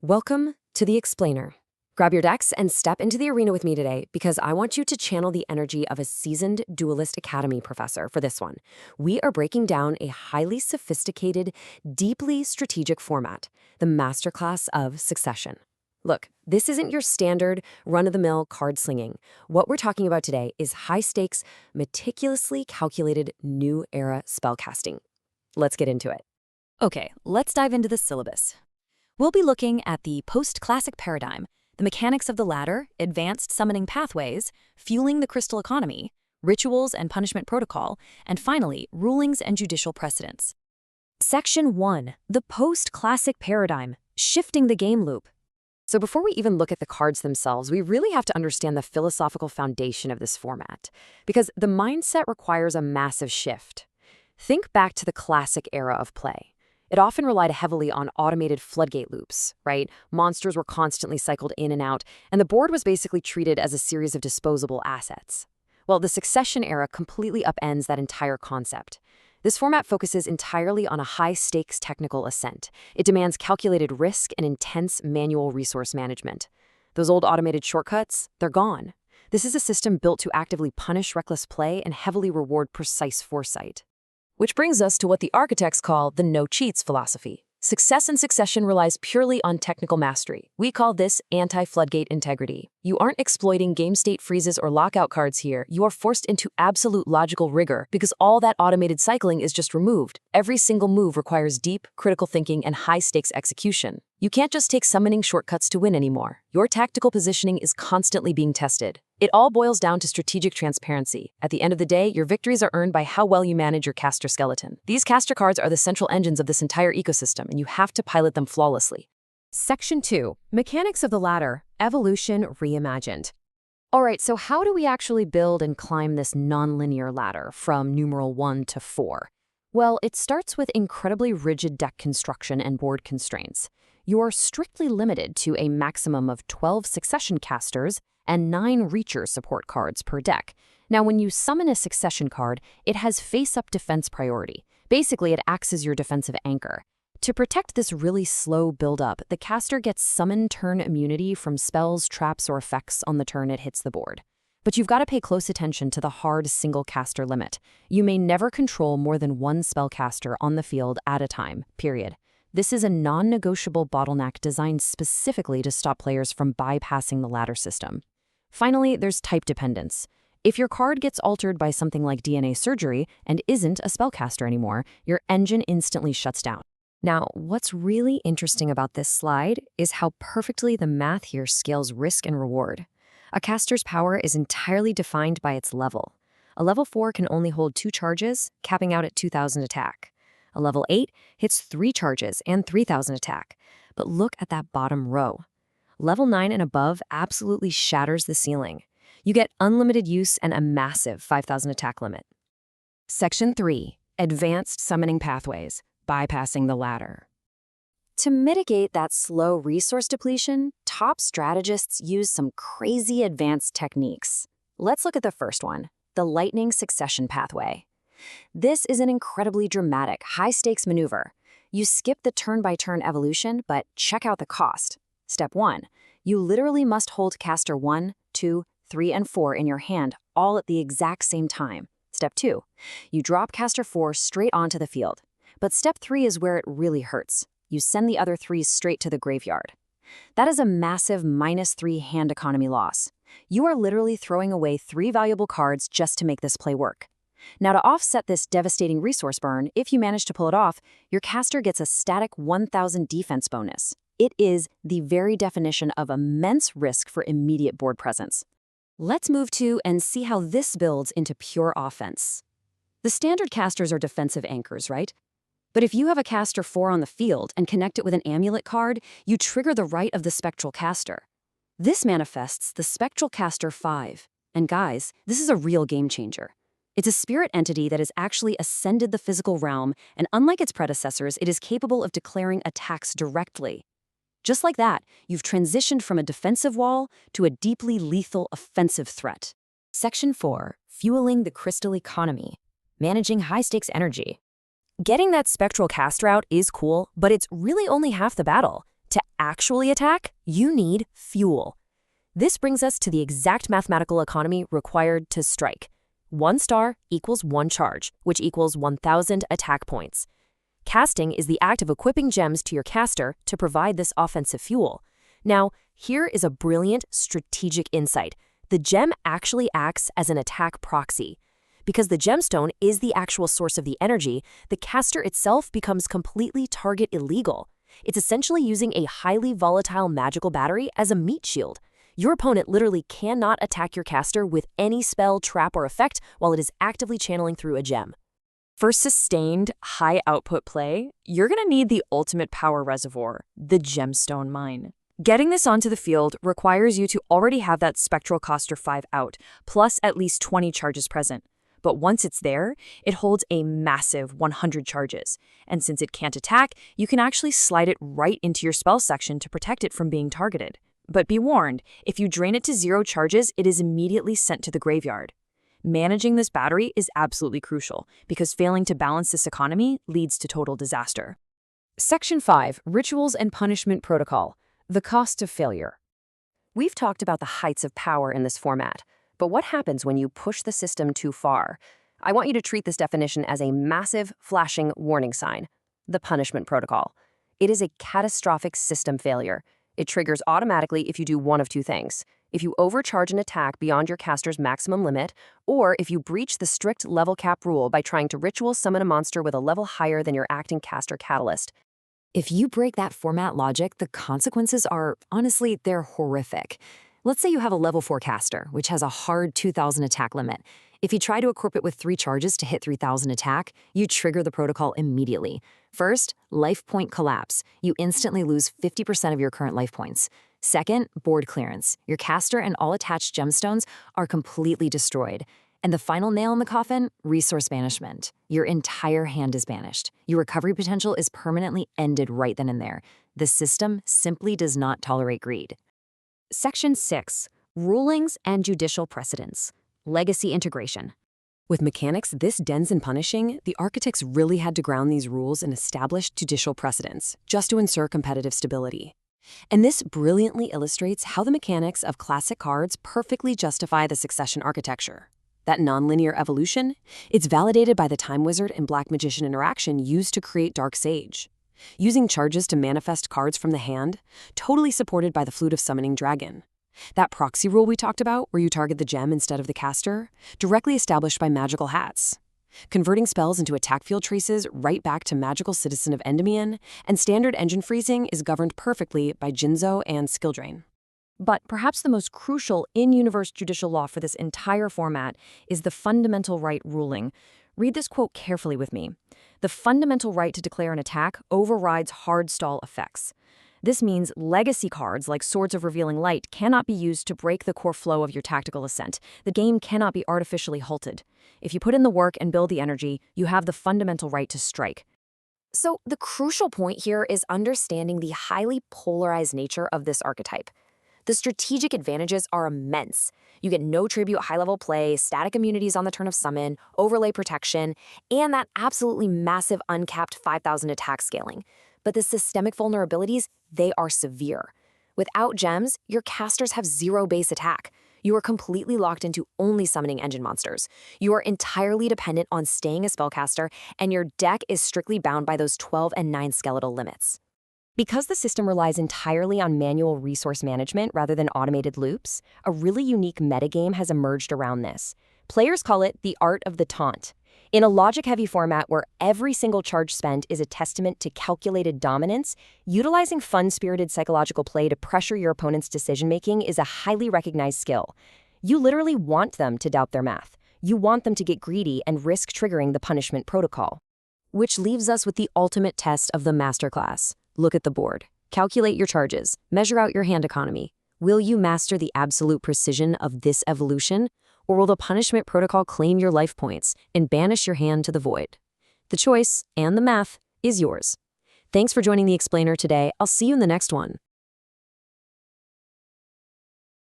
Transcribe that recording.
Welcome to The Explainer. Grab your decks and step into the arena with me today because I want you to channel the energy of a seasoned Duelist Academy professor for this one. We are breaking down a highly sophisticated, deeply strategic format, the masterclass of Succession. Look, this isn't your standard run-of-the-mill card slinging. What we're talking about today is high-stakes, meticulously calculated new era spellcasting. Let's get into it. Okay, let's dive into the syllabus. We'll be looking at the post-classic paradigm, the mechanics of the ladder, advanced summoning pathways, fueling the crystal economy, rituals and punishment protocol, and finally, rulings and judicial precedents. Section 1, the post-classic paradigm, shifting the game loop. So before we even look at the cards themselves, we really have to understand the philosophical foundation of this format, because the mindset requires a massive shift. Think back to the classic era of play. It often relied heavily on automated floodgate loops, right? Monsters were constantly cycled in and out, and the board was basically treated as a series of disposable assets. Well, the Succession era completely upends that entire concept. This format focuses entirely on a high-stakes technical ascent. It demands calculated risk and intense manual resource management. Those old automated shortcuts, they're gone. This is a system built to actively punish reckless play and heavily reward precise foresight. Which brings us to what the architects call the no-cheats philosophy. Success in Succession relies purely on technical mastery. We call this anti-floodgate integrity. You aren't exploiting game state freezes or lockout cards here. You are forced into absolute logical rigor because all that automated cycling is just removed. Every single move requires deep, critical thinking and high-stakes execution. You can't just take summoning shortcuts to win anymore. Your tactical positioning is constantly being tested. It all boils down to strategic transparency. At the end of the day, your victories are earned by how well you manage your caster skeleton. These caster cards are the central engines of this entire ecosystem, and you have to pilot them flawlessly. Section 2, Mechanics of the Ladder, Evolution Reimagined. All right, so how do we actually build and climb this nonlinear ladder from numeral 1 to 4? Well, it starts with incredibly rigid deck construction and board constraints. You're strictly limited to a maximum of 12 Succession casters and 9 Reacher support cards per deck. Now, when you summon a Succession card, it has face-up defense priority. Basically, it acts as your defensive anchor. To protect this really slow build-up, the caster gets summon turn immunity from spells, traps, or effects on the turn it hits the board. But you've got to pay close attention to the hard single caster limit. You may never control more than one spellcaster on the field at a time, period. This is a non-negotiable bottleneck designed specifically to stop players from bypassing the ladder system. Finally, there's type dependence. If your card gets altered by something like DNA surgery and isn't a spellcaster anymore, your engine instantly shuts down. Now, what's really interesting about this slide is how perfectly the math here scales risk and reward. A caster's power is entirely defined by its level. A level 4 can only hold 2 charges, capping out at 2,000 attack. A level 8 hits 3 charges and 3,000 attack. But look at that bottom row. Level 9 and above absolutely shatters the ceiling. You get unlimited use and a massive 5,000 attack limit. Section 3, Advanced Summoning Pathways, Bypassing the Ladder. To mitigate that slow resource depletion, top strategists use some crazy advanced techniques. Let's look at the first one, the Lightning Succession Pathway. This is an incredibly dramatic, high-stakes maneuver. You skip the turn-by-turn evolution, but check out the cost. Step 1. You literally must hold caster 1, 2, 3, and 4 in your hand all at the exact same time. Step 2. You drop caster 4 straight onto the field. But step 3 is where it really hurts. You send the other 3s straight to the graveyard. That is a massive -3 hand economy loss. You are literally throwing away 3 valuable cards just to make this play work. Now, to offset this devastating resource burn, if you manage to pull it off, your caster gets a static 1,000 defense bonus. It is the very definition of immense risk for immediate board presence. Let's move to and see how this builds into pure offense. The standard casters are defensive anchors, right? But if you have a caster 4 on the field and connect it with an amulet card, you trigger the right of the Spectral Caster. This manifests the Spectral Caster 5. And guys, this is a real game changer. It's a spirit entity that has actually ascended the physical realm, and unlike its predecessors, it is capable of declaring attacks directly. Just like that, you've transitioned from a defensive wall to a deeply lethal offensive threat. Section 4, Fueling the Crystal Economy, Managing High-Stakes Energy. Getting that Spectral Caster out is cool, but it's really only half the battle. To actually attack, you need fuel. This brings us to the exact mathematical economy required to strike. 1 star equals 1 charge, which equals 1,000 attack points. Casting is the act of equipping gems to your caster to provide this offensive fuel. Now, here is a brilliant strategic insight. The gem actually acts as an attack proxy. Because the gemstone is the actual source of the energy, the caster itself becomes completely target illegal. It's essentially using a highly volatile magical battery as a meat shield. Your opponent literally cannot attack your caster with any spell, trap, or effect while it is actively channeling through a gem. For sustained, high-output play, you're going to need the ultimate power reservoir, the Gemstone Mine. Getting this onto the field requires you to already have that Spectral Caster 5 out, plus at least 20 charges present. But once it's there, it holds a massive 100 charges. And since it can't attack, you can actually slide it right into your spell section to protect it from being targeted. But be warned, if you drain it to 0 charges, it is immediately sent to the graveyard. Managing this battery is absolutely crucial, because failing to balance this economy leads to total disaster. Section 5, Rituals and Punishment Protocol, the cost of failure. We've talked about the heights of power in this format, but what happens when you push the system too far? I want you to treat this definition as a massive, flashing warning sign, the punishment protocol. It is a catastrophic system failure. It triggers automatically if you do one of two things: if you overcharge an attack beyond your caster's maximum limit, or if you breach the strict level cap rule by trying to ritual summon a monster with a level higher than your acting caster catalyst. If you break that format logic, the consequences are, honestly, they're horrific. Let's say you have a level 4 caster, which has a hard 2,000 attack limit. If you try to equip it with 3 charges to hit 3,000 attack, you trigger the protocol immediately. First, life point collapse. You instantly lose 50% of your current life points. Second, board clearance. Your caster and all attached gemstones are completely destroyed. And the final nail in the coffin, resource banishment. Your entire hand is banished. Your recovery potential is permanently ended right then and there. The system simply does not tolerate greed. Section 6, Rulings and Judicial Precedents, Legacy Integration. With mechanics this dense and punishing, the architects really had to ground these rules in established judicial precedents, just to ensure competitive stability. And this brilliantly illustrates how the mechanics of classic cards perfectly justify the succession architecture. That nonlinear evolution, it's validated by the Time Wizard and Black Magician interaction used to create Dark Sage. Using charges to manifest cards from the hand, totally supported by the Flute of Summoning Dragon. That proxy rule we talked about, where you target the gem instead of the caster, directly established by Magical Hats. Converting spells into attack field traces right back to Magical Citizen of Endymion, and standard engine freezing is governed perfectly by Jinzo and Skill Drain. But perhaps the most crucial in-universe judicial law for this entire format is the fundamental right ruling. Read this quote carefully with me. The fundamental right to declare an attack overrides hard stall effects. This means legacy cards like Swords of Revealing Light cannot be used to break the core flow of your tactical ascent. The game cannot be artificially halted. If you put in the work and build the energy, you have the fundamental right to strike. So the crucial point here is understanding the highly polarized nature of this archetype. The strategic advantages are immense. You get no tribute high-level play, static immunities on the turn of summon, overlay protection, and that absolutely massive uncapped 5,000 attack scaling. But the systemic vulnerabilities, they are severe. Without gems, your casters have 0 base attack. You are completely locked into only summoning engine monsters. You are entirely dependent on staying a spellcaster, and your deck is strictly bound by those 12 and 9 skeletal limits. Because the system relies entirely on manual resource management rather than automated loops, a really unique metagame has emerged around this. Players call it the art of the taunt. In a logic-heavy format where every single charge spent is a testament to calculated dominance, utilizing fun-spirited psychological play to pressure your opponent's decision-making is a highly recognized skill. You literally want them to doubt their math. You want them to get greedy and risk triggering the punishment protocol. Which leaves us with the ultimate test of the masterclass. Look at the board. Calculate your charges. Measure out your hand economy. Will you master the absolute precision of this evolution, or will the punishment protocol claim your life points and banish your hand to the void? The choice, and the math, is yours. Thanks for joining the Explainer today. I'll see you in the next one.